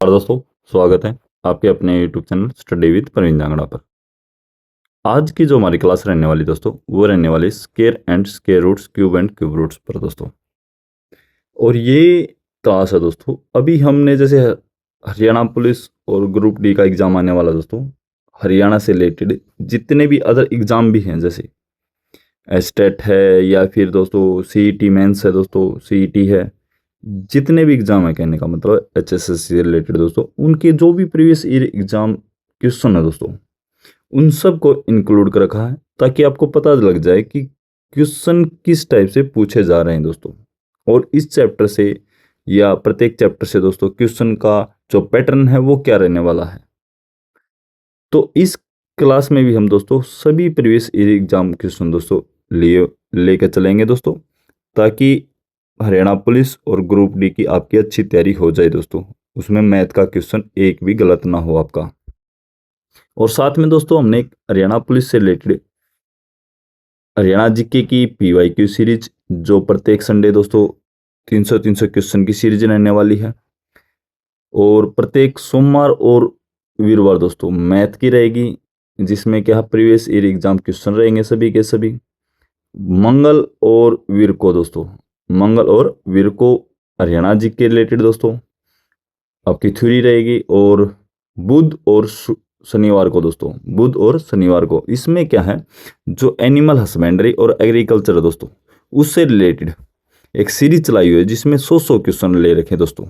और दोस्तों, स्वागत है आपके अपने YouTube channel study with Praveen Jangra पर। आज की जो हमारी क्लास रहने वाली दोस्तों, वो रहने वाली square and square roots, cube and cube roots पर दोस्तों। और ये क्लास है दोस्तों, अभी हमने जैसे हरियाणा पुलिस और ग्रुप डी का एग्जाम आने वाला दोस्तों, हरियाणा से रिलेटेड जितने भी अदर एग्जाम भी हैं, जैसे एस्टेट है या फिर दोस्तों सीईटी मेंस है दोस्तों, सीईटी है, जितने भी एग्जाम है, कहने का मतलब एचएसएस से रिलेटेड दोस्तों, उनके जो भी प्रीवियस ईयर एग्जाम क्वेश्चन है दोस्तों, उन सब को इंक्लूड कर रखा है ताकि आपको पता लग जाए कि क्वेश्चन किस टाइप से पूछे जा रहे हैं दोस्तों। और इस चैप्टर से या प्रत्येक चैप्टर से दोस्तों क्वेश्चन का जो पैटर्न है वो क्या रहने वाला है। तो इस क्लास में भी हम दोस्तों सभी प्रीवियस ईयर एग्जाम क्वेश्चन दोस्तों लिए लेकर चलेंगे दोस्तों, ताकि हरियाणा पुलिस और ग्रुप डी की आपकी अच्छी तैयारी हो जाए दोस्तों। उसमें मैथ का क्वेश्चन एक भी गलत ना हो आपका। और साथ में दोस्तों हमने एक हरियाणा पुलिस से रिलेटेड हरियाणा जीके की पीवाईक्यू सीरीज, जो प्रत्येक संडे दोस्तों 300 क्वेश्चन की सीरीज रहने वाली है। और प्रत्येक सोमवार और वीरवार दोस्तों मैथ की रहेगी, जिसमें क्या प्रीवियस ईयर एग्जाम क्वेश्चन रहेंगे सभी के सभी। मंगल और वीर को दोस्तों, मंगल और वीर को हरियाणा जी के रिलेटेड दोस्तों आपकी थ्योरी रहेगी। और बुध और शनिवार को दोस्तों, बुध और शनिवार को इसमें क्या है, जो एनिमल हस्बेंड्री और एग्रीकल्चर है दोस्तों, उससे रिलेटेड एक सीरीज चलाई हुई है जिसमें 100 क्वेश्चन ले रखे दोस्तों।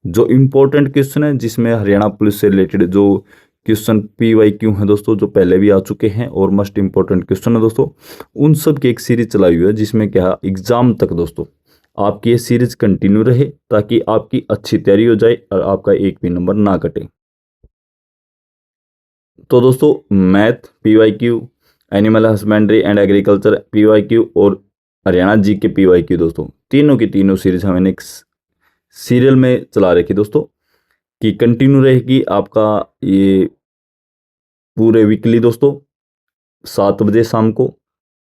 जो इम्पोर्टेंट क्वेश्चन है, जिसमें हरियाणा पुलिस से रिलेटेड जो क्वेश्चन पीवाईक्यू हैं दोस्तों, जो पहले भी आ चुके हैं और मोस्ट इंपॉर्टेंट क्वेश्चन है दोस्तों, उन सब की एक सीरीज चलाई हुई है जिसमें क्या एग्जाम तक दोस्तों आपकी ये सीरीज कंटिन्यू रहे, ताकि आपकी अच्छी तैयारी हो जाए और आपका एक भी नंबर ना कटे। तो दोस्तों math PYQ, animal husbandry and agriculture PYQ और हरियाणा जी के पीवाईक्यू दोस्तों, तीनों की तीनों सीरीज हमने एक सीरियल में चला रखी दोस्तों, कि कंटिन्यू रहेगी आपका ये पूरे वीकली दोस्तों 7 बजे शाम को।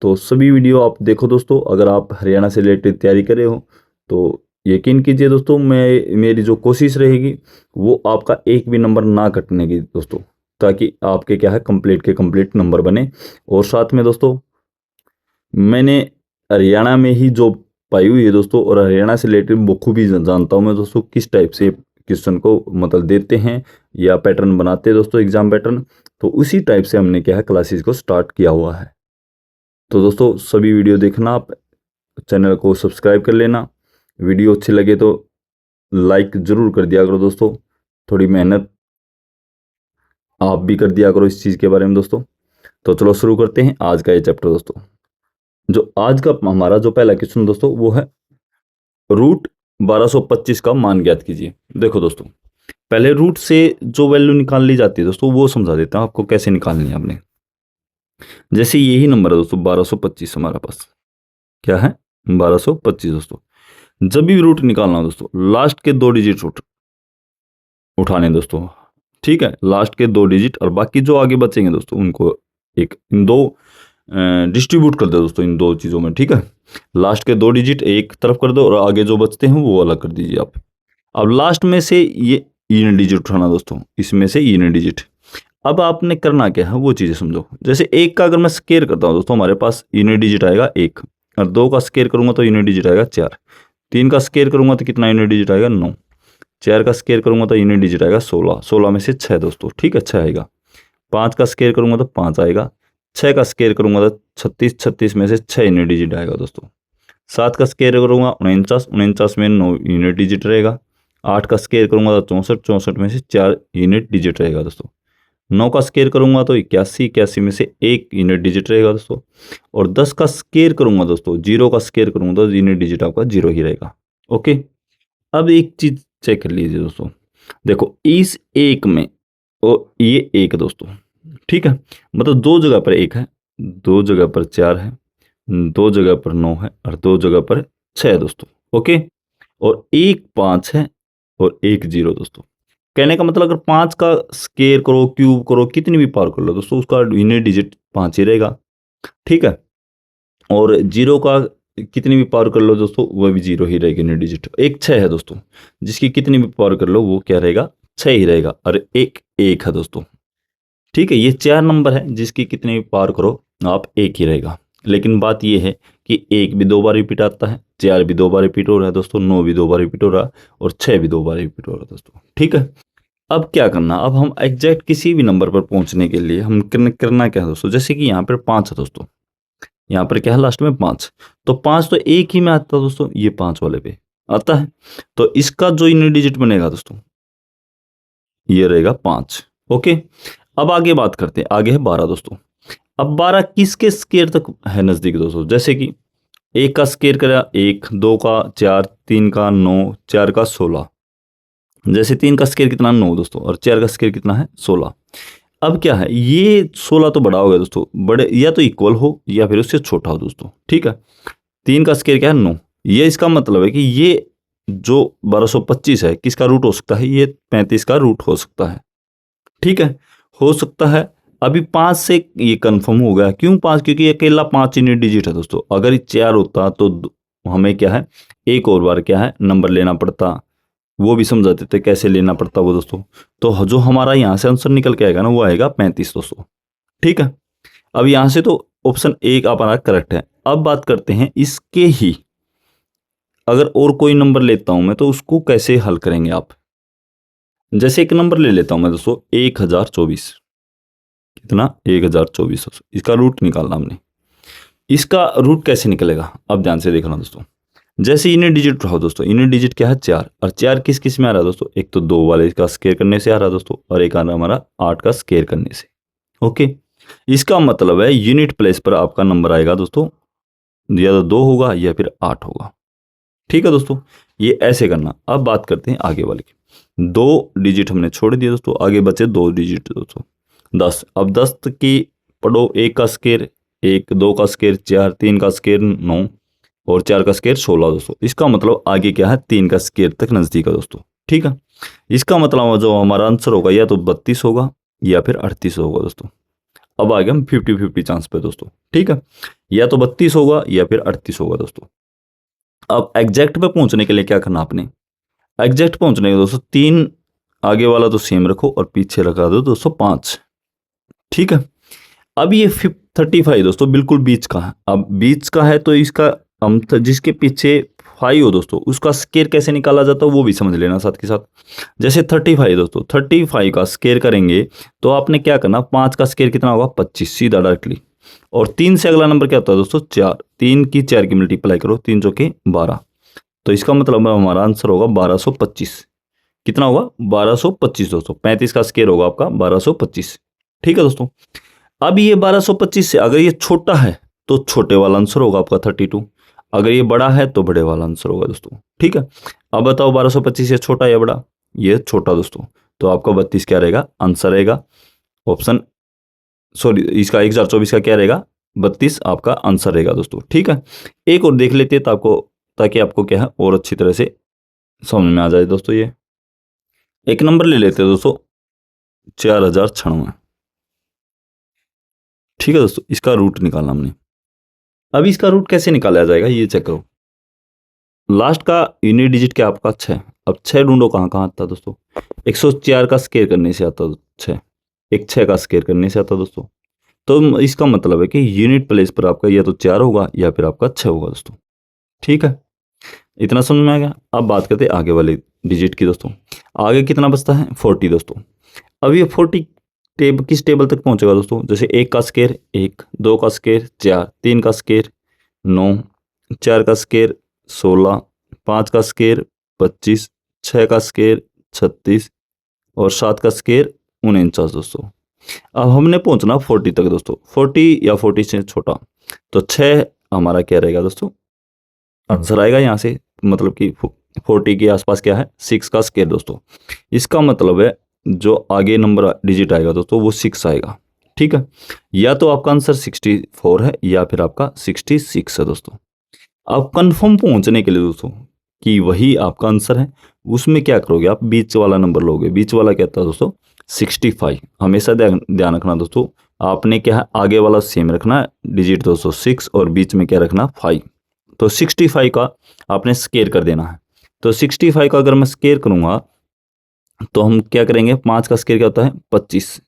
तो सभी वीडियो आप देखो दोस्तों। अगर आप हरियाणा से रिलेटेड तैयारी कर रहे हो तो यकीन कीजिए दोस्तों, मेरी जो कोशिश रहेगी वो आपका एक भी नंबर ना कटने की दोस्तों, ताकि आपके क्या है कंप्लीट के कंप्लीट नंबर बने। और साथ में दोस्तों मैंने हरियाणा में ही जॉब पाई हुई है दोस्तों, और हरियाणा से रिलेटेड बखूबी जानता हूँ मैं दोस्तों किस टाइप से क्वेश्चन को मतलब देते हैं या पैटर्न बनाते हैं दोस्तों, एग्जाम पैटर्न। तो उसी टाइप से हमने क्या है क्लासेस को स्टार्ट किया हुआ है। तो दोस्तों सभी वीडियो देखना, आप चैनल को सब्सक्राइब कर लेना, वीडियो अच्छी लगे तो लाइक ज़रूर कर दिया करो दोस्तों, थोड़ी मेहनत आप भी कर दिया करो इस चीज़ के बारे में दोस्तों। तो चलो शुरू करते हैं आज का ये चैप्टर दोस्तों। जो आज का हमारा जो पहला क्वेश्चन दोस्तों वो है रूट 1225 का मान ज्ञात कीजिए। देखो दोस्तों, पहले रूट से जो वैल्यू निकाल ली जाती है दोस्तों वो समझा देता हूँ आपको कैसे निकालनी है आपने। जैसे यही नंबर है दोस्तों 1225 हमारा पास क्या है 1225 दोस्तों। जब भी रूट निकालना हो दोस्तों, लास्ट के 2 डिजिट उठाने दोस्तों, ठीक है, लास्ट के 2 डिजिट, और बाकी जो आगे बचेंगे दोस्तों उनको एक इन दो डिस्ट्रीब्यूट कर दो दोस्तों इन दो चीज़ों में, ठीक है। लास्ट के 2 डिजिट एक तरफ कर दो और आगे जो बचते हैं वो अलग कर दीजिए आप। अब लास्ट में से ये यूनिट डिजिट उठाना दोस्तों, इसमें से यूनिट डिजिट। अब आपने करना क्या है वो चीज़ें समझो। जैसे एक का अगर मैं स्केयर करता हूँ दोस्तों, हमारे पास यूनिट डिजिट आएगा 1, और 2 का स्केयर करूंगा तो यूनिट डिजिट आएगा 4, 3 का स्केयर करूंगा तो कितना यूनिट डिजिट आएगा 9, 4 का स्केयर करूंगा तो यूनिट डिजिट आएगा 16, 16 में से 6 दोस्तों, ठीक है 6 आएगा। 5 का स्केयर करूंगा तो 5 आएगा। 6 का स्केयर करूंगा तो 36, 36 में से 6 यूनिट डिजिट आएगा दोस्तों। 7 का स्केयर करूंगा 49, 49 में 9 यूनिट डिजिट रहेगा। 8 का स्केयर करूंगा तो 64, 64 में से 4 यूनिट डिजिट रहेगा दोस्तों। 9 का स्केयर करूंगा तो 81, 81 में से 1 यूनिट डिजिट रहेगा दोस्तों। और 10 का स्केयर करूंगा दोस्तों, 0 का स्केयर करूंगा तो यूनिट डिजिट आपका 0 ही रहेगा। ओके, अब एक चीज चेक कर लीजिए दोस्तों, देखो इस एक में और ये एक दोस्तों, ठीक है, मतलब 2 जगह पर 1 है, 2 जगह पर 4 है, 2 जगह पर 9 है और 2 जगह पर 6 है दोस्तों। ओके, और एक 5 है और एक 0 दोस्तों। कहने का मतलब अगर 5 का स्केयर करो, क्यूब करो, कितनी भी पावर कर लो दोस्तों, उसका यूनिट डिजिट 5 ही रहेगा, ठीक है। और 0 का कितनी भी पावर कर लो दोस्तों, वह भी 0 ही रहेगी यूनिट डिजिट। एक 6 है दोस्तों, जिसकी कितनी भी पावर कर लो वो क्या रहेगा 6 ही रहेगा और एक एक है दोस्तों। ठीक है, ये 4 नंबर है जिसकी कितने भी पार करो आप एक ही रहेगा। लेकिन बात ये है कि एक भी 2 बार रिपीट आता है, 4 भी 2 बार रिपीट हो रहा है दोस्तों, 9 भी 2 बार रिपीट हो रहा है और 6 भी 2 बार रिपीट हो रहा है दोस्तों। ठीक है, अब क्या करना, अब हम एग्जैक्ट किसी भी नंबर पर पहुंचने के लिए हम करना क्या है दोस्तों, जैसे कि यहाँ पर 5 है दोस्तों, यहाँ पर क्या है लास्ट में 5, तो 5 तो एक ही में आता है दोस्तों, ये 5 वाले पे आता है, तो इसका जो यूनिट डिजिट बनेगा दोस्तों ये रहेगा 5। ओके, अब आगे बात करते हैं, आगे है 12 दोस्तों। अब 12 किसके स्केयर तक है नजदीक दोस्तों, जैसे कि 1 का स्केयर करा 1, 2 का 4, 3 का 9, 4 का 16, जैसे 3 का स्केयर कितना 9 दोस्तों और 4 का स्केयर कितना है 16। अब क्या है, ये 16 तो बड़ा हो गया दोस्तों, बड़े या तो इक्वल हो या फिर उससे छोटा हो दोस्तों। ठीक है, 3 का स्केयर क्या है 9, ये इसका मतलब है कि ये जो 1225 है किसका रूट हो सकता है, ये 35 का रूट हो सकता है। ठीक है, हो सकता है। अभी 5 से ये कंफर्म हो गया, क्यों 5, क्योंकि अकेला 5 यूनिट डिजिट है दोस्तों। अगर ये 4 होता तो हमें क्या है एक और बार क्या है नंबर लेना पड़ता, वो भी समझा देते कैसे लेना पड़ता वो दोस्तों। तो जो हमारा यहाँ से आंसर निकल के आएगा ना वो आएगा 35 दोस्तों। ठीक है, अब यहाँ से तो ऑप्शन 1 हमारा करेक्ट है। अब बात करते हैं इसके ही अगर और कोई नंबर लेता हूं मैं तो उसको कैसे हल करेंगे आप। जैसे एक नंबर ले लेता हूं मैं दोस्तों 1024, कितना 1024, इसका रूट निकालना हमने। इसका रूट कैसे निकलेगा अब ध्यान से देखना दोस्तों। जैसे यूनिट डिजिट उठाओ दोस्तों, यूनिट डिजिट क्या है 4, और 4 किस किस में आ रहा है दोस्तों, एक तो 2 वाले का स्केयर करने से आ रहा है दोस्तों और एक आ रहा है हमारा 8 का स्केयर करने से। ओके, इसका मतलब है यूनिट प्लेस पर आपका नंबर आएगा दोस्तों या तो 2 होगा या फिर 8 होगा। ठीक है दोस्तों, ये ऐसे करना। अब बात करते हैं आगे वाले की। 2 डिजिट हमने छोड़ दिए दोस्तों, आगे बचे 2 डिजिट दोस्तों 10। अब 10 की पढ़ो, 1 का स्केयर 1, 2 का स्केयर 4, 3 का स्केयर 9 और 4 का स्केयर 16 दोस्तों। इसका मतलब आगे क्या है 3 का स्केयर तक नजदीक है दोस्तों। ठीक है, इसका मतलब जो हमारा आंसर होगा या तो 32 होगा या फिर 38 होगा दोस्तों। अब आ गए हम 50-50 चांस पे दोस्तों। ठीक है, या तो 32 होगा या फिर 38 होगा दोस्तों। अब एग्जैक्ट पे पहुंचने के लिए क्या करना आपने, एग्जैक्ट पहुंचने के दोस्तों 3 आगे वाला तो सेम रखो और पीछे रखा दो दोस्तों 5। ठीक है, अब ये 35 दोस्तों बिल्कुल बीच का है। अब बीच का है तो इसका हम जिसके पीछे 5 हो दोस्तों उसका स्केयर कैसे निकाला जाता है वो भी समझ लेना साथ के साथ। जैसे 35 दोस्तों, 35 का स्केयर करेंगे तो आपने क्या करना, 5 का स्केयर कितना होगा 25 सीधा डायरेक्टली, और 3 से अगला नंबर क्या होता है दोस्तों 4, 3 की 4 की मल्टीप्लाई करो, 3 चौके 12, तो इसका मतलब हमारा आंसर होगा 1225। कितना होगा 1225 दोस्तों, 35 का स्केयर होगा आपका 1225। ठीक है दोस्तों, अब ये 1225 से अगर ये छोटा है तो छोटे वाला आंसर होगा आपका 32, अगर ये बड़ा है तो बड़े वाला आंसर होगा दोस्तों। ठीक है, अब बताओ 1225 ये छोटा या बड़ा, ये छोटा दोस्तों, तो आपका 32 क्या रहेगा आंसर रहेगा ऑप्शन, सॉरी इसका 1024 का क्या रहेगा 32 आपका आंसर रहेगा दोस्तों। ठीक है, एक और देख लेते हैं तो आपको, ताकि आपको क्या है और अच्छी तरह से समझ में आ जाए दोस्तों। ये एक नंबर ले लेते हैं दोस्तों 4096। ठीक है दोस्तों, इसका रूट निकालना हमने। अब इसका रूट कैसे निकाला जाएगा ये चेक करो। लास्ट का यूनिट डिजिट क्या आपका 6, अब 6 ढूंढो कहाँ कहाँ आता दोस्तों, 104 का स्केयर करने से आता 6, एक 6 का स्केयर करने से आता दोस्तों। तो इसका मतलब है कि यूनिट प्लेस पर आपका या तो 4 होगा या फिर आपका 6 होगा दोस्तों। ठीक है, इतना समझ में आ गया। अब बात करते हैं आगे वाले डिजिट की दोस्तों। आगे कितना बचता है 40 दोस्तों। अब ये 40 किस टेबल तक पहुंचेगा दोस्तों, जैसे 1 का स्केयर 1, 2 का स्केयर 4, 3 का स्केयर 9, 4 का स्केयर 16, 5 का स्केयर 25, 6 का स्केयर 36 और 7 का स्केयर 49 दोस्तों। अब हमने पहुंचना 40 तक दोस्तों, 40 या 40 से छोटा, तो 6 हमारा क्या रहेगा दोस्तों आंसर आएगा यहाँ से, मतलब कि 40 के आसपास क्या है 6 का स्केयर दोस्तों। इसका मतलब है जो आगे नंबर डिजिट आएगा दोस्तों वो 6 आएगा। ठीक है, या तो आपका आंसर 64 है या फिर आपका 66 है दोस्तों। अब कंफर्म पहुंचने के लिए दोस्तों कि वही आपका आंसर है, उसमें क्या करोगे आप बीच वाला नंबर लोगे। बीच वाला क्या था दोस्तों 65। हमेशा ध्यान रखना दोस्तों, आपने क्या है आगे वाला सेम रखना डिजिट दोस्तों 6 और बीच में क्या रखना 5। तो 65 का आपने स्केयर कर देना है। तो 65 का अगर मैं स्केयर करूंगा तो हम क्या करेंगे, 5 का स्क्वायर क्या होता है 25,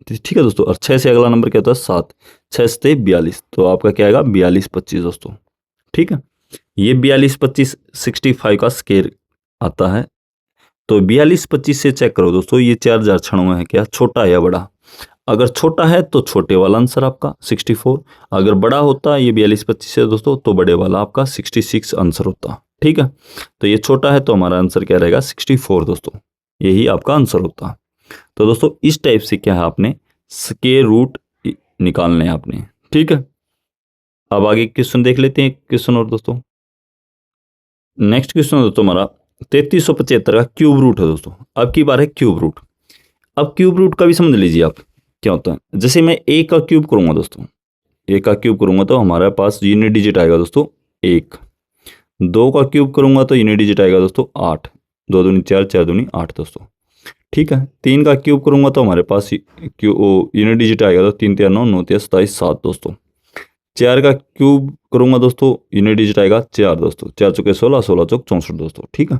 ठीक है दोस्तों। और 6 से अगला नंबर क्या होता है 7, 6 से 42, तो आपका क्या आएगा 42 25 दोस्तों, ठीक है। ये 42 25 65 का स्क्वायर आता है। तो 42 25 से चेक करो दोस्तों, ये 4000 क्षणों है क्या, छोटा या बड़ा। अगर छोटा है तो छोटे वाला आंसर आपका 64, अगर बड़ा होता ये 42 25 है दोस्तों तो बड़े वाला आपका 66 आंसर होता, ठीक है। तो ये छोटा है तो हमारा आंसर क्या रहेगा 64 दोस्तों, यही आपका आंसर होता। तो दोस्तों इस टाइप से क्या है, आपने स्क्वायर रूट निकालने हैं आपने, ठीक है। अब आगे क्वेश्चन देख लेते हैं, क्वेश्चन और दोस्तों। नेक्स्ट क्वेश्चन है दोस्तों हमारा 3375 का क्यूब रूट है दोस्तों। अब की बार है क्यूब रूट। अब क्यूब रूट का भी समझ लीजिए आप क्या होता है। जैसे मैं ए का क्यूब करूंगा दोस्तों, ए का क्यूब करूंगा तो हमारे पास यूनिट डिजिट आएगा दोस्तों 1। 2 का क्यूब करूंगा तो यूनिट डिजिट आएगा दोस्तों 8, 2 दूनी 4, 4 दूनी 8 दोस्तों, ठीक है। 3 का क्यूब करूंगा तो हमारे पास यूनिट डिजिट आएगा तो 3 3 9, 9 3 27 7 दोस्तों। 4 का क्यूब करूंगा दोस्तों, यूनिट डिजिट आएगा 4 दोस्तों, 4 चौके 16, 16 चौक 64 दोस्तों, ठीक है।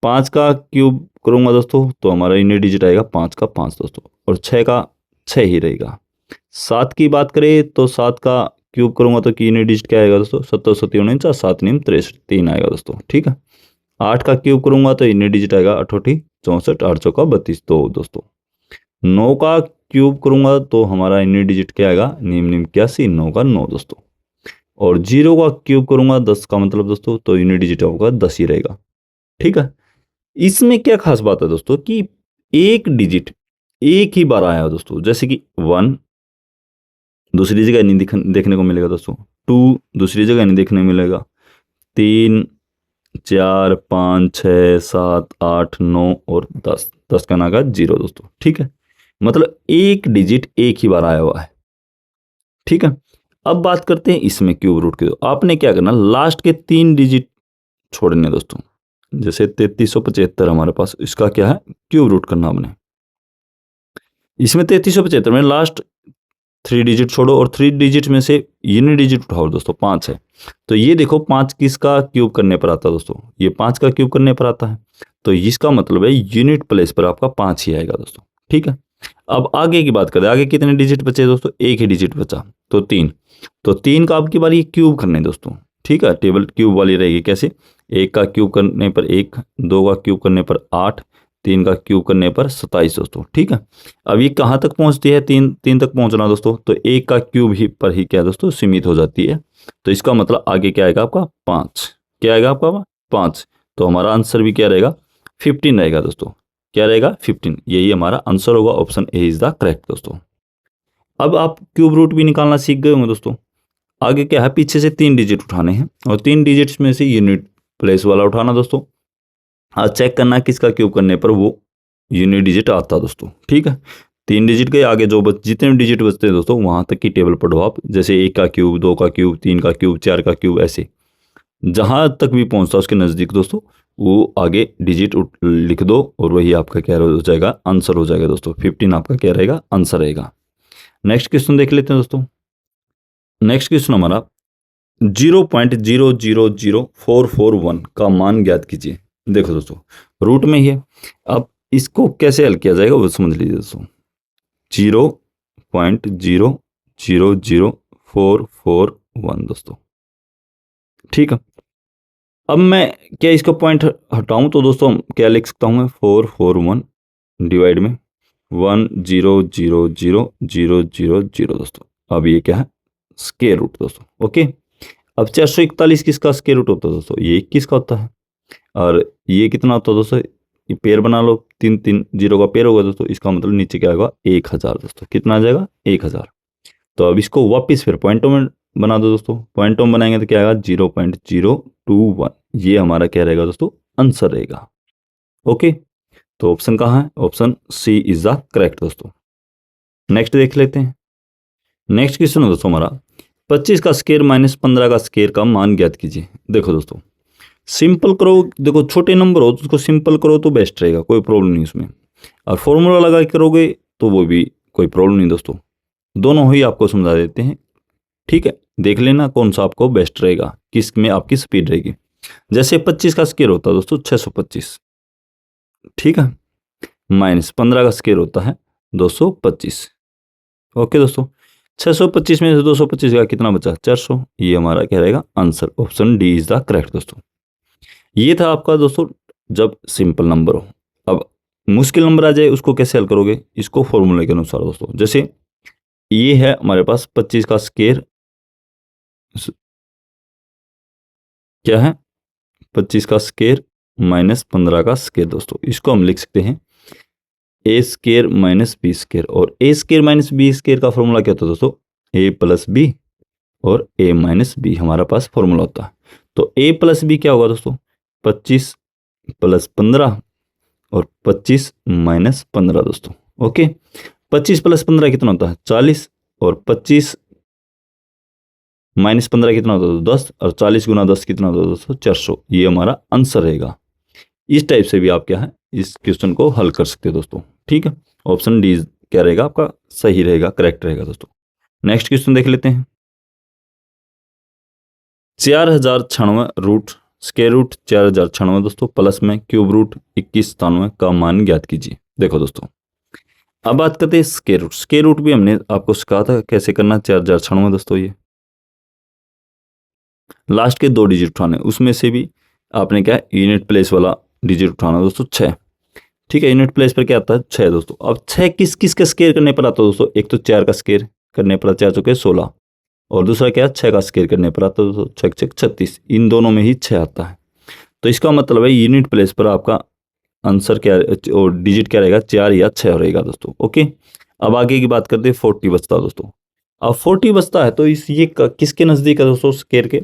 5 का क्यूब करूंगा दोस्तों तो हमारा यूनिट डिजिट आएगा 5 का 5 दोस्तों, और 6 का 6 ही रहेगा। 7 की बात करें तो 7 का क्यूब करूंगा तो यूनिट डिजिट क्या आएगा दोस्तों 70 70 49, 7 9 63 3 आएगा दोस्तों, ठीक है। 8 का क्यूब करूंगा तो यूनिट डिजिट आएगा 68 64, 8 चौका 32 2 दोस्तों। 9 का क्यूब करूंगा तो हमारा यूनिट डिजिट क्या आएगा निम निम 81, 9 का 9 दोस्तों। और 0 का क्यूब करूंगा 10 का मतलब दोस्तों तो यूनिट डिजिट होगा 10 ही रहेगा, ठीक है। इसमें क्या खास बात है दोस्तों कि एक डिजिट एक ही बार आया दोस्तों, जैसे कि 1 दूसरी जगह नहीं देखने को मिलेगा दोस्तों, 2 दूसरी जगह नहीं देखने को मिलेगा, 3 4 5 6 7 8 9 और 10, 10 का नागा 0 दोस्तों, ठीक है। मतलब एक डिजिट एक ही बार आया हुआ है, ठीक है। अब बात करते हैं इसमें क्यूब रूट की। आपने क्या करना, लास्ट के 3 डिजिट छोड़ने दोस्तों। जैसे 3375 हमारे पास, इसका क्या है क्यूब रूट करना हमने। इसमें 3375 में लास्ट 3 डिजिट छोड़ो और 3 डिजिट में से यूनिट डिजिट उठाओ दोस्तों, 5 है। तो ये देखो 5 किसका क्यूब करने पर आता है दोस्तों, ये 5 का क्यूब करने पर आता है। तो इसका मतलब है यूनिट प्लेस पर आपका 5 ही आएगा दोस्तों, ठीक है। अब आगे की बात करें, आगे कितने डिजिट बचे दोस्तों, एक ही डिजिट बचा तो 3। तो 3 का आपकी बारी क्यूब करने दोस्तों, ठीक है। टेबल क्यूब वाली रहेगी कैसे, 1 का क्यूब करने पर 1, 2 का क्यूब करने पर 8, 3 का क्यूब करने पर 27 दोस्तों, ठीक है। अब ये कहाँ तक पहुँचती है, 3 तक पहुँचना दोस्तों, तो 1 का क्यूब ही पर ही क्या दोस्तों सीमित हो जाती है। तो इसका मतलब आगे क्या आएगा आपका 5, क्या आएगा आपका 5। तो हमारा आंसर भी क्या रहेगा 15 रहेगा दोस्तों, क्या रहेगा 15, यही हमारा आंसर होगा। Option A is the correct दोस्तों। अब आप क्यूब रूट भी निकालना सीख गए होंगे दोस्तों। आगे क्या है, पीछे से 3 डिजिट उठाने हैं और 3 डिजिट्स में से यूनिट प्लेस वाला उठाना दोस्तों। आज चेक करना किसका क्यूब करने पर वो यूनिट डिजिट आता दोस्तों, ठीक है। 3 डिजिट के आगे जो जितने भी डिजिट बचते हैं दोस्तों वहां तक की टेबल पढ़ो आप। जैसे 1 का क्यूब, 2 का क्यूब, 3 का क्यूब, 4 का क्यूब, ऐसे जहां तक भी पहुंचता उसके नज़दीक दोस्तों वो आगे डिजिट लिख दो और वही आपका क्या हो जाएगा आंसर हो जाएगा दोस्तों। 15 आपका क्या रहेगा आंसर रहेगा। नेक्स्ट क्वेश्चन देख लेते हैं दोस्तों। नेक्स्ट क्वेश्चन हमारा 0.000441 का मान ज्ञात कीजिए। देखो दोस्तों रूट में ही है, अब इसको कैसे हल किया जाएगा वो समझ लीजिए दोस्तों। 0.000441 दोस्तों, ठीक है। अब मैं क्या इसका पॉइंट हटाऊं तो दोस्तों क्या लिख सकता हूं मैं 441 डिवाइड में 100000 दोस्तों। अब ये क्या है स्क्वायर रूट दोस्तों, ओके। अब 441 किसका स्क्वायर रूट होता है दोस्तों, ये 21 का होता है। और ये कितना होता है दोस्तों, ये पेयर बना लो, 3 3 जीरो का पेयर होगा दोस्तों, इसका मतलब नीचे क्या आएगा 1000 दोस्तों। कितना आ जाएगा 1000। तो अब इसको वापस फिर पॉइंटों में बना दो दोस्तों, पॉइंटों में बनाएंगे तो क्या आएगा 0.021। ये हमारा क्या रहेगा दोस्तों आंसर रहेगा, ओके। तो ऑप्शन कहाँ है, option C is the correct दोस्तों। नेक्स्ट देख लेते हैं। नेक्स्ट क्वेश्चन है दोस्तों हमारा 25 का स्क्वायर माइनस 15 का स्क्वायर का मान ज्ञात कीजिए। देखो दोस्तों सिंपल करो, देखो छोटे नंबर हो तो उसको सिंपल करो तो बेस्ट रहेगा, कोई प्रॉब्लम नहीं उसमें। और फॉर्मूला लगा के करोगे तो वो भी कोई प्रॉब्लम नहीं दोस्तों, दोनों ही आपको समझा देते हैं, ठीक है। देख लेना कौन सा आपको बेस्ट रहेगा, किस में आपकी स्पीड रहेगी। जैसे 25 का स्क्वायर होता है दोस्तों 625, ठीक है। माइनस 15 का स्क्वायर होता है 225। ओके दोस्तों, 625 में से 225 का कितना बचा? 400। ये हमारा क्या रहेगा? Answer. Option D is the correct दोस्तों। ये था आपका दोस्तों जब सिंपल नंबर हो। अब मुश्किल नंबर आ जाए उसको कैसे हल करोगे? इसको फॉर्मूले के अनुसार दोस्तों। जैसे ये है हमारे पास 25 का स्क्वायर, क्या है? 25 का स्क्वायर माइनस 15 का स्क्वायर दोस्तों। इसको हम लिख सकते हैं ए स्क्वायर माइनस बी स्क्वायर। और ए स्क्वायर माइनस बी स्क्वायर का फॉर्मूला क्या होता है दोस्तों? ए प्लस बी और ए माइनस बी हमारा पास फॉर्मूला होता है। तो ए प्लस बी क्या होगा दोस्तों? 25 प्लस 15 और 25 माइनस 15 दोस्तों। ओके, 25 प्लस 15 कितना होता है? 40। और 25 माइनस 15 कितना होता है? 10। और 40 गुना 10 कितना होता है दोस्तों? 400। ये हमारा आंसर रहेगा। इस टाइप से भी आप क्या है इस क्वेश्चन को हल कर सकते हो दोस्तों। ठीक है, ऑप्शन डी क्या रहेगा आपका? सही रहेगा, करेक्ट रहेगा दोस्तों। नेक्स्ट क्वेश्चन देख लेते हैं। 4096 रूट स्क्वायर रूट 4096 दोस्तों प्लस में क्यूब रूट 2197 का मान ज्ञात कीजिए। देखो दोस्तों, अब बात करते हैं स्क्वायर रूट। स्क्वायर रूट भी हमने आपको सिखाया था कैसे करना। 4096 दोस्तों, ये लास्ट के 2 डिजिट उठाने, उसमें से भी आपने क्या है यूनिट प्लेस वाला डिजिट उठाना दोस्तों 6। ठीक है, यूनिट प्लेस पर क्या आता है? 6 दोस्तों। अब 6 किस किस का स्क्वायर करने पर आता है दोस्तों? एक तो 4 का स्क्वायर करने पर 4 चौके 16, और दूसरा क्या है 6 का स्क्वायर करने पर आता है दोस्तों 6 6 36। इन दोनों में ही 6 आता है। तो इसका मतलब है यूनिट प्लेस पर आपका आंसर क्या और डिजिट क्या रहेगा? 4 या 6 रहेगा दोस्तों। ओके, अब आगे की बात करते हैं। 40 बचता है दोस्तों। अब 40 बचता है तो इस ये किसके नज़दीक है दोस्तों? स्क्वायर के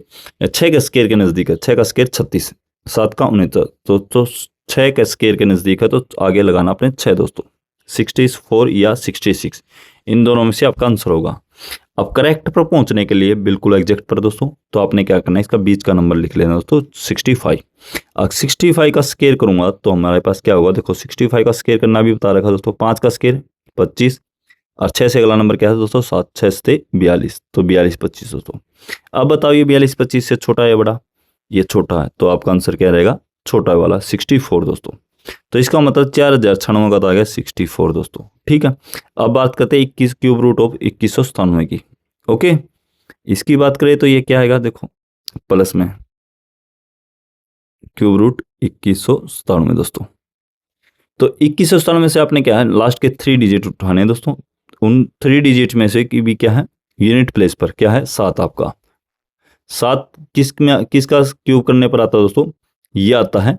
6 के स्क्वायर के नज़दीक है। 6 का स्क्वायर 36, 7 का 49, तो 6 के स्क्वायर के नज़दीक है तो आगे लगाना अपने 6 दोस्तों। 64 या 66 इन दोनों में से आपका आंसर होगा। अब करेक्ट पर पहुंचने के लिए बिल्कुल एग्जैक्ट पर दोस्तों तो आपने क्या करना है? इसका बीच का नंबर लिख लेना दोस्तों 65। अगर 65 का स्क्वायर करूंगा तो हमारे पास क्या होगा? देखो 65 का स्क्वायर करना भी बता रखा दोस्तों। 5 का स्क्वायर 25, और 6 से अगला नंबर क्या है दोस्तों? 7, 6 से 42, तो 42 25 दोस्तों। अब बताओ ये 42 25 से छोटा है या बड़ा? ये छोटा है, तो आपका आंसर क्या रहेगा? छोटा वाला 64 दोस्तों। तो इसका मतलब 4096 का तो आ गया 64 दोस्तों। ठीक है, अब बात करते हैं 21 क्यूब रूट ऑफ 2197 की। ओके, इसकी बात करें तो ये क्या आएगा? देखो प्लस में क्यूब रूट 2197 दोस्तों। तो 2197 से आपने क्या है लास्ट के 3 डिजिट उठाने हैं दोस्तों। उन 3 डिजिट में से की भी क्या है यूनिट प्लेस पर क्या है? 7 आपका। 7 किसका क्यूब करने पर आता है दोस्तों? ये आता है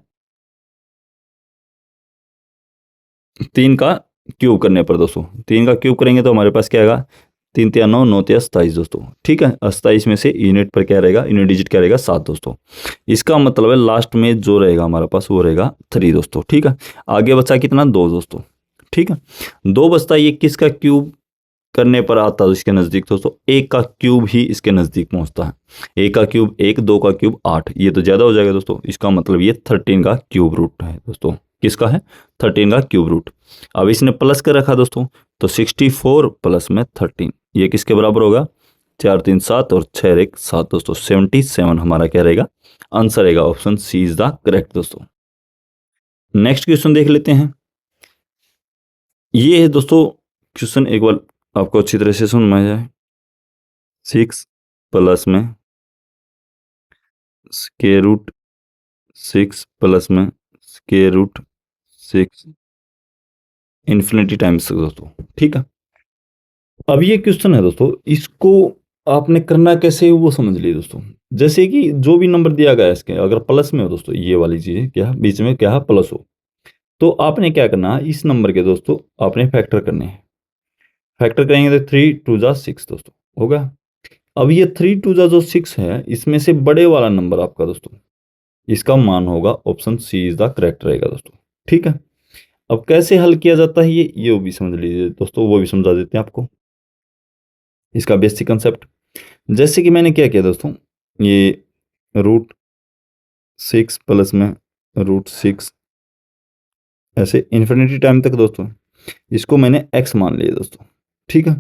3 का क्यूब करने पर दोस्तों। 3 का क्यूब करेंगे तो हमारे पास क्या आएगा? 3 तिया 9, 9 तिया 27 दोस्तों। ठीक है, 27 में से यूनिट पर क्या रहेगा? यूनिट डिजिट क्या रहेगा? 7 दोस्तों। इसका मतलब है लास्ट में जो रहेगा हमारे पास वो रहेगा 3 दोस्तों। ठीक है, आगे बचा कितना? 2 दोस्तों। ठीक है, 2 बचता है। ये किसका क्यूब करने पर आता है इसके नज़दीक दोस्तों? 1 का क्यूब ही इसके नज़दीक पहुंचता है। 1 का क्यूब 1, 2 का क्यूब 8, ये तो ज़्यादा हो जाएगा दोस्तों। इसका मतलब ये 13 का क्यूब रूट है दोस्तों। किसका है? 13 का क्यूब रूट। अब इसने प्लस कर रखा दोस्तों, तो 64 प्लस में 13 ये किसके बराबर होगा? 4 3 7 और 6 1 7 दोस्तों। 77 हमारा क्या रहेगा? आंसर रहेगा। Option C is the correct दोस्तों। नेक्स्ट क्वेश्चन देख लेते हैं। ये है दोस्तों क्वेश्चन, एक बार आपको अच्छी तरह से सुन में जाए। 6 प्लस में स्क्वायर रूट 6 प्लस में स्क्वायर रूट 6 इन्फिनिटी टाइम्स दोस्तों। ठीक है, अब ये क्वेश्चन है दोस्तों, इसको आपने करना कैसे है वो समझ लीजिए दोस्तों। जैसे कि जो भी नंबर दिया गया है इसके अगर प्लस में हो दोस्तों, ये वाली चीज़ क्या है बीच में क्या है प्लस हो, तो आपने क्या करना है इस नंबर के दोस्तों आपने फैक्टर करने हैं। फैक्टर करेंगे तो 3 2 जा 6 दोस्तों होगा। अब ये 3 2 जा जो 6 है इसमें से बड़े वाला नंबर आपका दोस्तों इसका मान होगा। Option C is the correct रहेगा दोस्तों। ठीक है, अब कैसे हल किया जाता है ये भी समझ लीजिए दोस्तों, वो भी समझा देते हैं आपको इसका बेसिक कंसेप्ट। जैसे कि मैंने क्या किया दोस्तों, ये रूट 6 प्लस में रूट 6 ऐसे इन्फिनिटी टाइम तक दोस्तों इसको मैंने x मान लिया दोस्तों। ठीक है,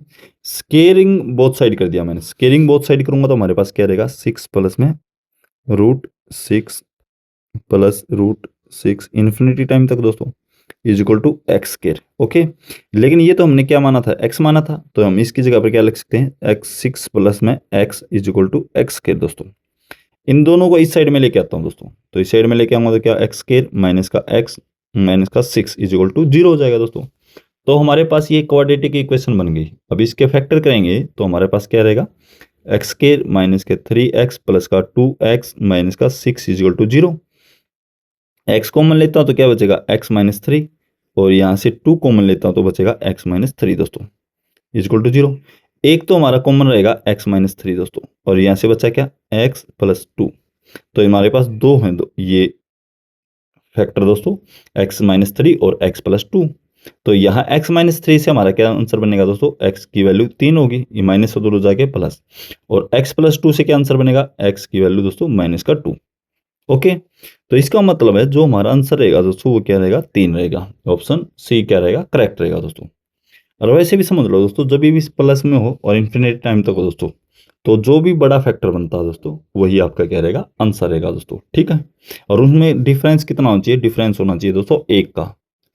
स्केयरिंग बोथ साइड कर दिया मैंने। स्केयरिंग बोथ साइड करूंगा तो हमारे पास क्या रहेगा? 6 प्लस में root 6 plus root 6 infinity time तक दोस्तों। Is equal to x square. Okay, लेकिन ये तो हमने क्या माना था, एक्स माना था, तो हम इसकी जगह पर क्या लिख सकते हैं, एक्स 6 प्लस में x is equal to x square. दोस्तों इन दोनों को इस साइड में लेके आता हूँ दोस्तों, तो इस साइड में लेके आऊंगा तो क्या, एक्स स्केयर माइनस का एक्स माइनस का 6 इज इक्वल टू 0 हो जाएगा दोस्तों। तो हमारे पास ये क्वाड्रेटिक इक्वेशन बन गई। अब इसके फैक्टर करेंगे तो हमारे पास क्या रहेगा, एक्स स्केयर माइनस के 3x प्लस का 2x माइनस का 6 is equal to 0। X common लेता हूं तो क्या बचेगा, x माइनस 3, और यहाँ से 2 कॉमन लेता हूं तो बचेगा x माइनस 3 दोस्तों इज इक्वल टू 0। एक तो हमारा कॉमन रहेगा x माइनस 3 दोस्तों, और यहाँ से बचा क्या, x प्लस 2। तो हमारे पास दो हैं, दो ये फैक्टर दोस्तों, x माइनस 3 और x प्लस 2। तो यहाँ x माइनस 3 से हमारा क्या आंसर बनेगा दोस्तों, x की वैल्यू 3 होगी, ये माइनस से दूर हो जाके प्लस, और x प्लस 2 से क्या आंसर बनेगा, x की वैल्यू दोस्तों माइनस का 2। ओके, तो इसका मतलब है जो हमारा आंसर रहेगा दोस्तों वो क्या रहेगा, 3 रहेगा। ऑप्शन सी क्या रहेगा, करेक्ट रहेगा दोस्तों। और वैसे भी समझ लो दोस्तों, जब भी इस प्लस में हो और इन्फिनिटी टाइम तक हो दोस्तों, तो जो भी बड़ा फैक्टर बनता है दोस्तों वही आपका क्या रहेगा, आंसर रहेगा दोस्तों। ठीक है, और उसमें डिफरेंस कितना होना चाहिए, डिफरेंस होना चाहिए दोस्तों 1 का,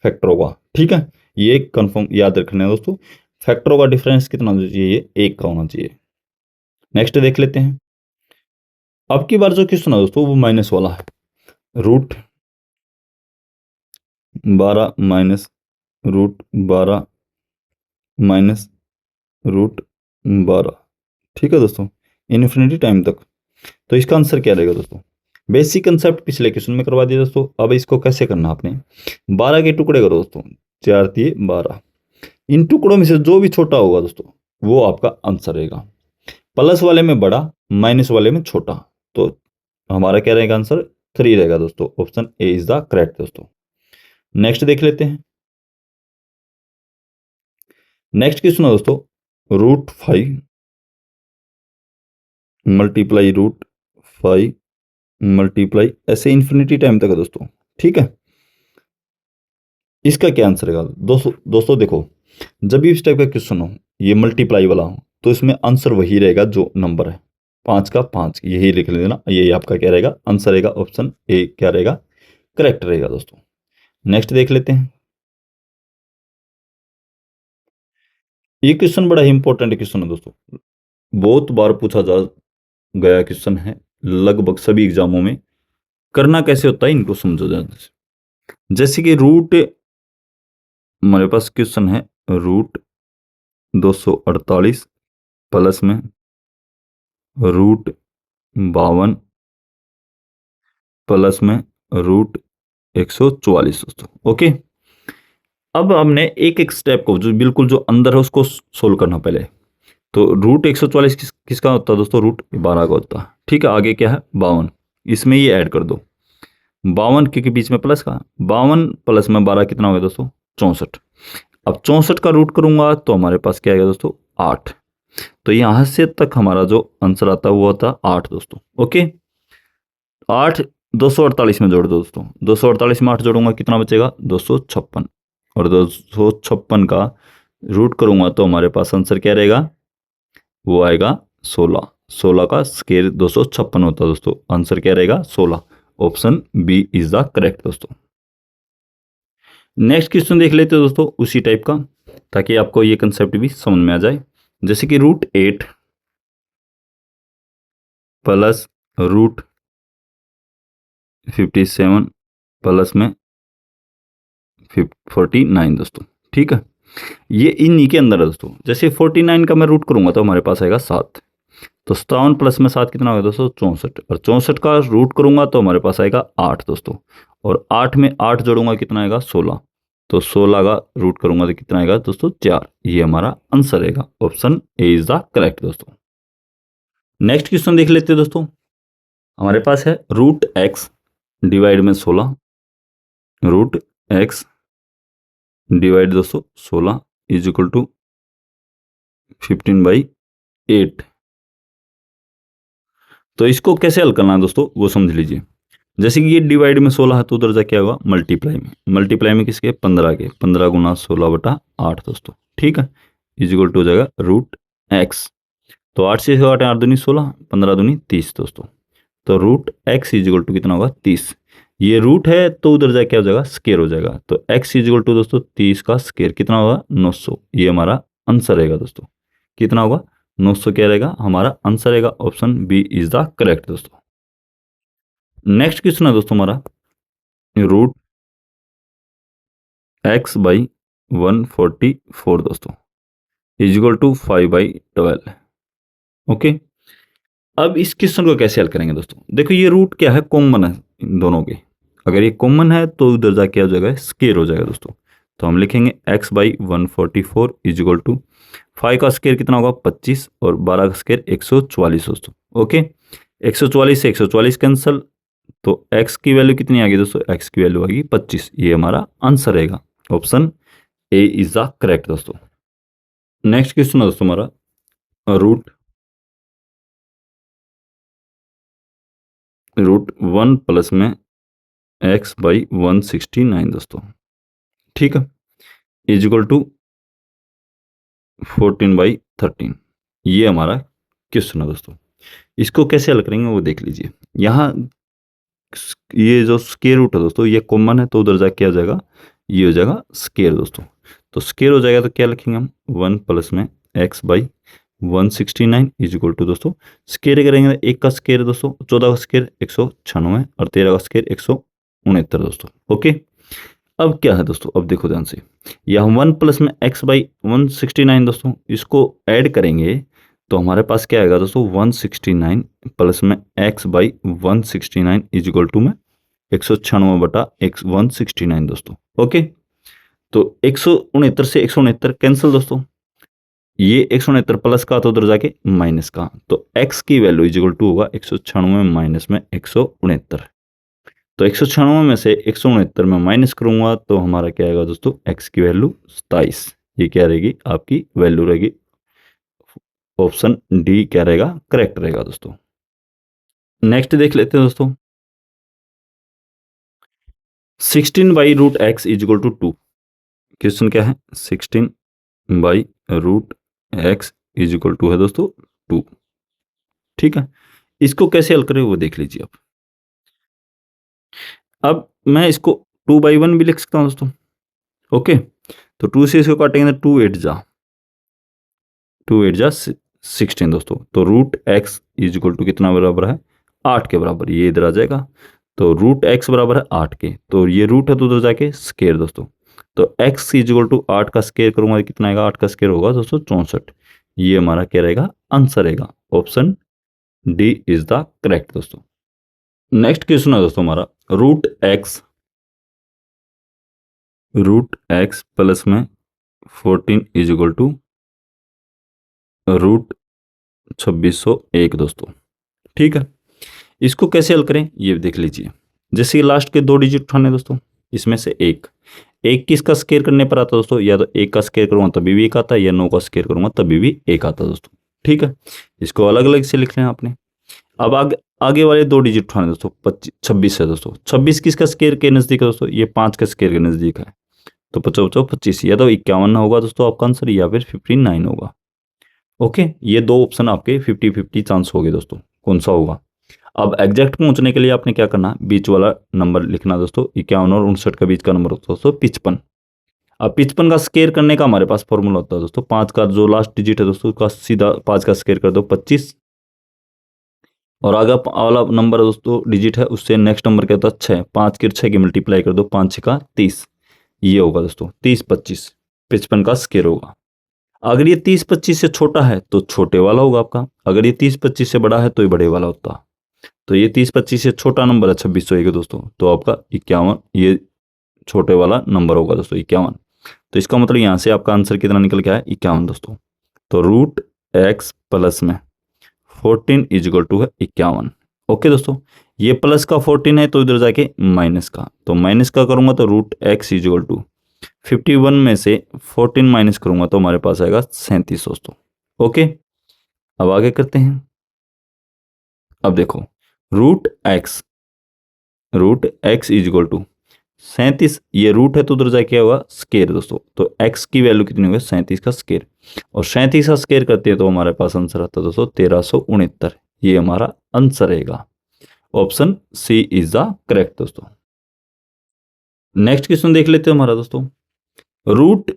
फैक्टरों का। ठीक है, ये कंफर्म याद रखना है दोस्तों, फैक्टरों का डिफरेंस कितना होना चाहिए, 1 का होना चाहिए। नेक्स्ट देख लेते हैं। अब की बार जो क्वेश्चन है दोस्तों वो माइनस वाला है, root 12 minus root 12 minus root 12। ठीक है दोस्तों, इन्फिनिटी टाइम तक। तो इसका आंसर क्या रहेगा दोस्तों, बेसिक कंसेप्ट पिछले क्वेश्चन में करवा दिया दोस्तों। अब इसको कैसे करना आपने, 12 के टुकड़े करो दोस्तों, 4 दिए 12, इन टुकड़ों में से जो भी छोटा होगा दोस्तों वो आपका आंसर रहेगा। प्लस वाले में बड़ा, माइनस वाले में छोटा, तो हमारा क्या रहेगा आंसर, 3 रहेगा दोस्तों। Option A is the correct दोस्तों। नेक्स्ट देख लेते हैं। नेक्स्ट क्वेश्चन है दोस्तों, रूट 5 मल्टीप्लाई रूट 5 मल्टीप्लाई, ऐसे इन्फिनिटी टाइम तक है दोस्तों। ठीक है, इसका क्या आंसर रहेगा दोस्तों देखो, जब भी इस टाइप का क्वेश्चन हो, ये मल्टीप्लाई वाला हो, तो इसमें आंसर वही रहेगा जो नंबर है, 5 का 5, यही लिख लेना, यही आपका क्या रहेगा आंसर रहेगा। ऑप्शन ए क्या रहेगा, करेक्ट रहेगा दोस्तों। नेक्स्ट देख लेते हैं। ये क्वेश्चन बड़ा ही इंपॉर्टेंट क्वेश्चन है दोस्तों, बहुत बार पूछा जा गया क्वेश्चन है, लगभग सभी एग्जामों में। करना कैसे होता है इनको समझो जाए। जैसे कि रूट, हमारे पास क्वेश्चन है रूट 248 प्लस में रूट 52 प्लस में रूट 144 दोस्तों। ओके, अब हमने एक एक स्टेप को जो बिल्कुल जो अंदर है उसको सोल्व करना पहले। तो रूट 144 किसका होता है दोस्तों, रूट 12 का होता है। ठीक है, आगे क्या है 52, इसमें ये ऐड कर दो 52, क्योंकि बीच में प्लस का, 52 प्लस में 12 कितना हो गया दोस्तों, 64। अब 64 का रूट करूंगा तो हमारे पास क्या आएगा दोस्तों, 8। तो यहां से तक हमारा जो आंसर आता है वो होता है 8 दोस्तों। ओके, 8 248 में जोड़ दो दोस्तों, 248 में 8 जोड़ूंगा कितना बचेगा, 256, और 256 का रूट करूंगा तो हमारे पास आंसर क्या रहेगा, वो आएगा 16। 16 का स्केयर 256 होता है दोस्तों, आंसर क्या रहेगा 16। Option B is the correct दोस्तों। नेक्स्ट क्वेश्चन देख लेते हैं दोस्तों उसी टाइप का, ताकि आपको ये कंसेप्ट भी समझ में आ जाए। जैसे कि रूट 8 प्लस रूट 57 प्लस में 49 दोस्तों। ठीक है, ये इन्हीं के अंदर है दोस्तों। जैसे 49 का मैं रूट करूंगा तो हमारे पास आएगा 7, तो 57 प्लस में 7 कितना होगा दोस्तों, 64, और 64 का रूट करूंगा तो हमारे पास आएगा 8 दोस्तों, और 8 में 8 जोड़ूंगा कितना आएगा 16, तो 16 का रूट करूंगा तो कितना आएगा दोस्तों 4। ये हमारा आंसर रहेगा। Option A is the correct दोस्तों। नेक्स्ट क्वेश्चन देख लेते हैं दोस्तों। हमारे पास है रूट एक्स डिवाइड में 16, रूट एक्स डिवाइड दोस्तों 16 इज इक्वल टू 15/8। तो इसको कैसे हल करना है दोस्तों वो समझ लीजिए। जैसे कि ये डिवाइड में 16 है तो उधर जा क्या होगा, मल्टीप्लाई में किसके, 15 के, 15 गुना 16/8 दोस्तों। ठीक है, इज इक्वल टू हो जाएगा रूट एक्स, तो 8 से 8 8 दूनी 16, 15 दूनी 30 दोस्तों, तो root x is equal to कितना होगा 30। ये रूट है तो उधर जाके क्या हो जाएगा, स्केयर हो जाएगा। तो x इज इक्वल टू दोस्तों 30 का स्केयर कितना होगा, 900। ये हमारा आंसर रहेगा दोस्तों, कितना होगा, 900 क्या रहेगा हमारा आंसर रहेगा। Option B is the correct दोस्तों। नेक्स्ट क्वेश्चन है दोस्तों हमारा, रूट x बाई 144 दोस्तों इज इक्वल टू 5/12। ओके, अब इस क्वेश्चन को कैसे हल करेंगे दोस्तों। देखो ये रूट क्या है, कॉमन है इन दोनों के। अगर ये कॉमन है तो उधर जाके क्या हो जाएगा, स्केयर हो जाएगा दोस्तों। तो हम लिखेंगे x by 144 is equal to 5 का स्केयर कितना होगा 25 और 12 का स्केयर 144 दोस्तों। ओके, 144 से 144 कैंसिल, तो x की वैल्यू कितनी आ गई दोस्तों, x की वैल्यू आ गई 25। ये हमारा आंसर रहेगा। Option A is the correct दोस्तों। नेक्स्ट क्वेश्चन है दोस्तों हमारा, रूट 1 प्लस में x बाई 169 दोस्तों, ठीक है, इज इक्वल टू 14/13। ये हमारा क्वेश्चन है दोस्तों। इसको कैसे हल करेंगे वो देख लीजिए। यहाँ ये जो स्केयर रूट है दोस्तों ये कॉमन है तो उधर जाके क्या हो जाएगा, ये हो जाएगा स्केयर दोस्तों। तो स्केयर हो जाएगा तो क्या लिखेंगे हम, 1 प्लस में x by 169 is equal to दोस्तों, स्केयर करेंगे, एक का स्केयर दोस्तों 14 का स्केयर 196 और 13 का स्केयर 169 दोस्तों। ओके, अब क्या है दोस्तों, अब देखो ध्यान से, यहाँ 1 प्लस में x बाई 169 दोस्तों, इसको ऐड करेंगे तो हमारे पास क्या आएगा दोस्तों, 169 प्लस में x by 169 is equal to में 196 बटा 169 दोस्तों। ओके, तो 169 से 169 कैंसिल दोस्तों, ये 169 प्लस का तो उधर जाके माइनस का, तो x की वैल्यू इज इक्वल टू होगा 196 माइनस में 169। तो 196 में से 169 में माइनस करूंगा तो हमारा क्या आएगा दोस्तों, x की वैल्यू 27। ये क्या रहेगी आपकी वैल्यू रहेगी, ऑप्शन डी क्या रहेगा, करेक्ट रहेगा दोस्तों। नेक्स्ट देख लेते हैं दोस्तों, 16 by root x is equal to 2। Question क्या है, 16 by root x is equal to है दोस्तों 2। ठीक है, इसको कैसे हल करें वो देख लीजिए आप। अब मैं इसको 2/1 भी लिख सकता हूं दोस्तों। ओके, तो 2 से इसको काटेंगे तो 2 8 जा 16 दोस्तों। तो root x is equal to कितना बराबर है, 8 के बराबर। ये इधर आ जाएगा, तो रूट एक्स बराबर है 8 के, तो ये रूट है तो उधर जाके स्केयर दोस्तों। तो एक्स इज इक्वल टू 8 का स्केयर करूंगा कितना आएगा, 8 का स्केयर होगा दोस्तों 64। ये हमारा क्या रहेगा, आंसर रहेगा। Option D is the correct दोस्तों। नेक्स्ट क्वेश्चन है दोस्तों हमारा, रूट एक्स प्लस में 14 इज इक्वल टू रूट 2601 दोस्तों। ठीक है, इसको कैसे हल करें ये देख लीजिए। जैसे लास्ट के 2 डिजिट उठाने दोस्तों, इसमें से एक किसका स्केयर करने पर आता दोस्तों, या तो 1 का स्केयर करूंगा तभी भी 1 आता है, या 9 का स्केयर करूंगा तभी भी 1 आता दोस्तों। ठीक है, इसको अलग अलग से लिख लें आपने। अब आगे वाले 2 डिजिट उठाने दोस्तों, 26 है दोस्तों। 26 किसका स्केयर के नजदीक है दोस्तों, ये 5 का स्केयर के नजदीक है। तो 55 25, या तो 51 होगा दोस्तों आपका आंसर, या फिर 59 होगा। ओके, ये 2 ऑप्शन आपके 50-50 चांस हो गए दोस्तों, कौन सा होगा। अब एग्जैक्ट पहुंचने के लिए आपने क्या करना, बीच वाला नंबर लिखना दोस्तों। 51 और 59 का बीच का नंबर होता है दोस्तों 55। अब 55 का स्केयर करने का हमारे पास फॉर्मूला होता है दोस्तों, 5 का जो लास्ट डिजिट है दोस्तों उसका सीधा 5 का स्केयर कर दो 25, और आगे वाला नंबर है दोस्तों डिजिट है उससे नेक्स्ट नंबर क्या होता है 6, 5 के 6 की मल्टीप्लाई कर दो, 5 6 का 30। ये होगा दोस्तों 30 25, 55 का स्केयर होगा। अगर ये 30 25 से छोटा है तो छोटे वाला होगा आपका, अगर ये 30 25 से बड़ा है तो ये बड़े वाला होता। तो ये 30 25 से छोटा नंबर है 2601 दोस्तों, तो आपका 51 ये छोटे वाला नंबर होगा दोस्तों 51। तो इसका मतलब यहाँ से आपका आंसर कितना निकल के आया 51 दोस्तों। तो रूट एक्स प्लस में 14 इज इक्वल टू है 51। ओके दोस्तों, ये प्लस का 14 है तो इधर जाके माइनस का, तो माइनस का करूंगा तो root x is equal to 51 में से 14 माइनस करूंगा तो हमारे पास आएगा 37 दोस्तों। ओके, अब आगे करते हैं। अब देखो root x is equal to 37, ये रूट है तो उधर जाके क्या होगा स्केयर दोस्तों। तो x की वैल्यू कितनी होगी 37 का स्केयर, और 37 का स्केयर करते हैं तो हमारे पास आंसर आता है दोस्तों 1369। ये हमारा आंसर रहेगा। Option C is the correct दोस्तों। नेक्स्ट क्वेश्चन देख लेते हैं हमारा दोस्तों, रूट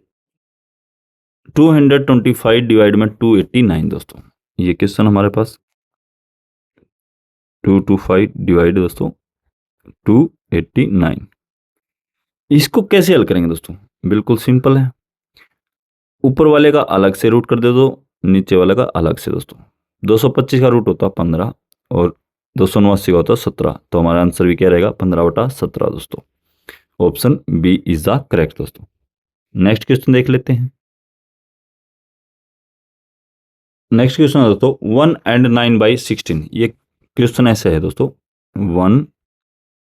225 डिवाइड में 289 दोस्तों, ये क्वेश्चन हमारे पास 225 डिवाइड दोस्तों 289, इसको कैसे हल करेंगे दोस्तों? बिल्कुल सिंपल है, ऊपर वाले का अलग से रूट कर दे दो, नीचे वाले का अलग से दोस्तों। 225 का रूट होता है 15 और 289 का होता है 17, तो हमारा आंसर भी क्या रहेगा 15/17 दोस्तों। Option B is the correct दोस्तों। नेक्स्ट क्वेश्चन देख लेते हैं। नेक्स्ट क्वेश्चन है दोस्तों 1 and 9/16, ये क्वेश्चन ऐसे है दोस्तों 1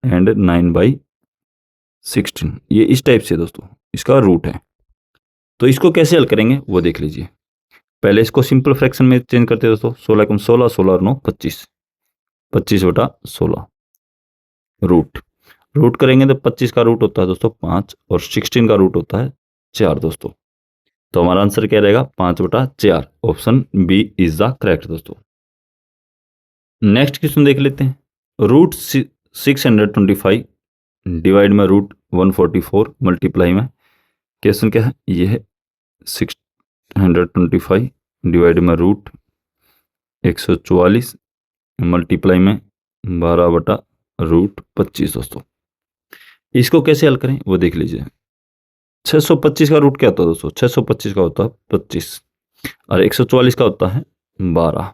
and 9/16, ये इस टाइप से दोस्तों इसका रूट है, तो इसको कैसे हल करेंगे वो देख लीजिए। पहले इसको सिंपल फ्रैक्शन में चेंज करते हैं दोस्तों, 16 कम 16, 16 और 9 25, 25/16 रूट रूट करेंगे तो 25 का रूट होता है दोस्तों 5 और 16 का रूट होता है 4 दोस्तों, तो हमारा आंसर क्या रहेगा 5/4। Option B is the correct दोस्तों। नेक्स्ट क्वेश्चन देख लेते हैं, रूट 625 डिवाइड में रूट 144 मल्टीप्लाई में, क्वेश्चन क्या है ये है 625 डिवाइड में रूट 144 मल्टीप्लाई में 12/√25 दोस्तों, इसको कैसे हल करें वो देख लीजिए। 625 का रूट क्या होता है दोस्तों, 625 का होता है 25 और 144 का होता है 12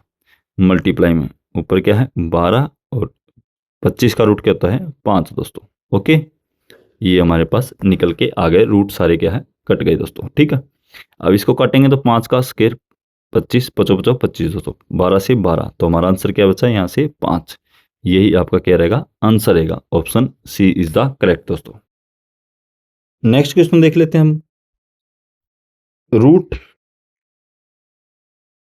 मल्टीप्लाई में ऊपर क्या है 12 और 25 का रूट क्या होता है 5 दोस्तों। ओके, ये हमारे पास निकल के आ गए, रूट सारे क्या है कट गए दोस्तों। ठीक है, अब इसको काटेंगे तो 5 का स्क्वायर 25, 55, 25 दोस्तों, 12 से 12, तो हमारा आंसर क्या बचा यहाँ से 5, यही आपका क्या रहेगा आंसर रहेगा। Option C is the correct दोस्तों। नेक्स्ट क्वेश्चन देख लेते हैं हम, रूट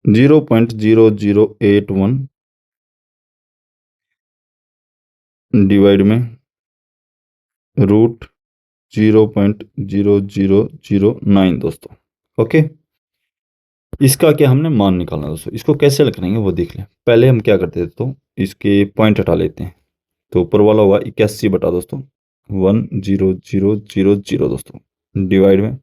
0.0081 डिवाइड में रूट 0.0009 दोस्तों। ओके, इसका क्या हमने मान निकालना दोस्तों, इसको कैसे हल करेंगे वो देख लें। पहले हम क्या करते थे तो इसके पॉइंट हटा लेते हैं, तो ऊपर वाला होगा 81 दोस्तों 10000 दोस्तों डिवाइड में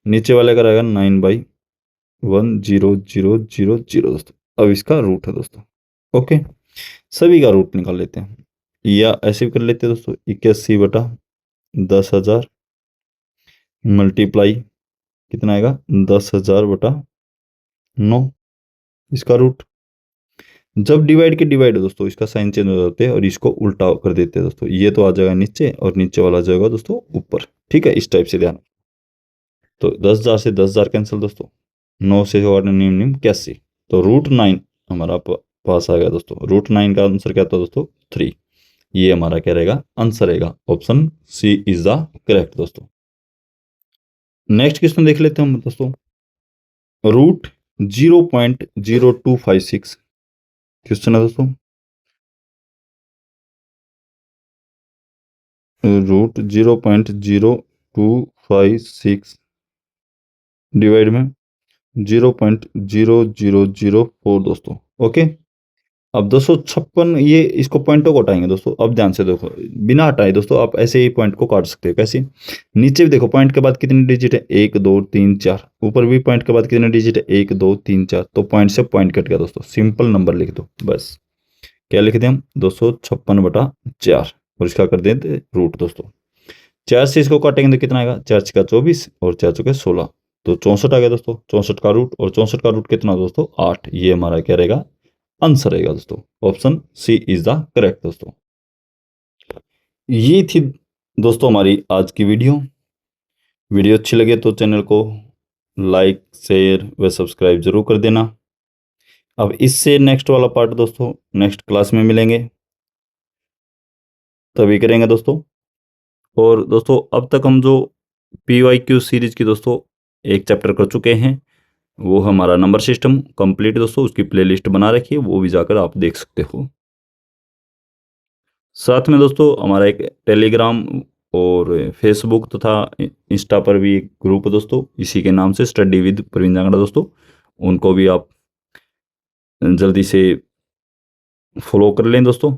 नीचे वाले का रहेगा 9/1000 दोस्तों। अब इसका रूट है दोस्तों। ओके, सभी का रूट निकाल लेते हैं या ऐसे भी कर लेते हैं दोस्तों, 81/10,000 मल्टीप्लाई कितना आएगा 10,000/9, इसका रूट। जब डिवाइड के डिवाइड है दोस्तों इसका साइन चेंज हो जाते हैं और इसको उल्टा कर देते हैं दोस्तों, ये तो आ जाएगा नीचे और नीचे वाला जाएगा दोस्तों ऊपर। ठीक है, इस टाइप से ध्यान, तो 10,000 से 10,000 कैंसिल दोस्तों, 9 से होगा निम 81, तो √9 हमारा पास आ गया दोस्तों। √9 का आंसर क्या था दोस्तों 3, ये हमारा क्या रहेगा आंसर रहेगा। Option C is the correct दोस्तों। नेक्स्ट क्वेश्चन देख लेते हैं हम दोस्तों, रूट 0.0256 क्वेश्चन है दोस्तों, रूट 0.0256 डिवाइड में 0.0004 दोस्तों। ओके, अब 256 ये इसको पॉइंटों को हटाएंगे दोस्तों। अब ध्यान से देखो, बिना हटाए दोस्तों आप ऐसे ही पॉइंट को काट सकते हो। कैसे, नीचे भी देखो पॉइंट के बाद कितने डिजिट है 1 2 3 4, ऊपर भी पॉइंट के बाद कितने डिजिट है 1 2 3 4, तो पॉइंट से पॉइंट कट गया दोस्तों। सिंपल नंबर लिख दो बस, क्या लिख दें हम 256/4 और इसका कर देते रूट दोस्तों। 4 से इसको काटेंगे तो कितना आएगा, 4 का 24 और 4 चौके 16, तो 64 आ गया दोस्तों। 64 का रूट, और 64 का रूट कितना दोस्तों 8, ये हमारा क्या रहेगा आंसर रहेगा दोस्तों। Option C is the correct दोस्तों। ये थी दोस्तों हमारी आज की वीडियो अच्छी लगे तो चैनल को लाइक शेयर व सब्सक्राइब जरूर कर देना। अब इससे नेक्स्ट वाला पार्ट दोस्तों नेक्स्ट क्लास में मिलेंगे, तभी करेंगे दोस्तों। और दोस्तों अब तक हम जो PYQ सीरीज की दोस्तों एक चैप्टर कर चुके हैं, वो हमारा नंबर सिस्टम कंप्लीट दोस्तों, उसकी प्लेलिस्ट बना रखी है, वो भी जाकर आप देख सकते हो। साथ में दोस्तों हमारा एक टेलीग्राम और फेसबुक तथा इंस्टा पर भी एक ग्रुप है दोस्तों, इसी के नाम से स्टडी विद प्रवीण जांगड़ा दोस्तों, उनको भी आप जल्दी से फॉलो कर लें दोस्तों।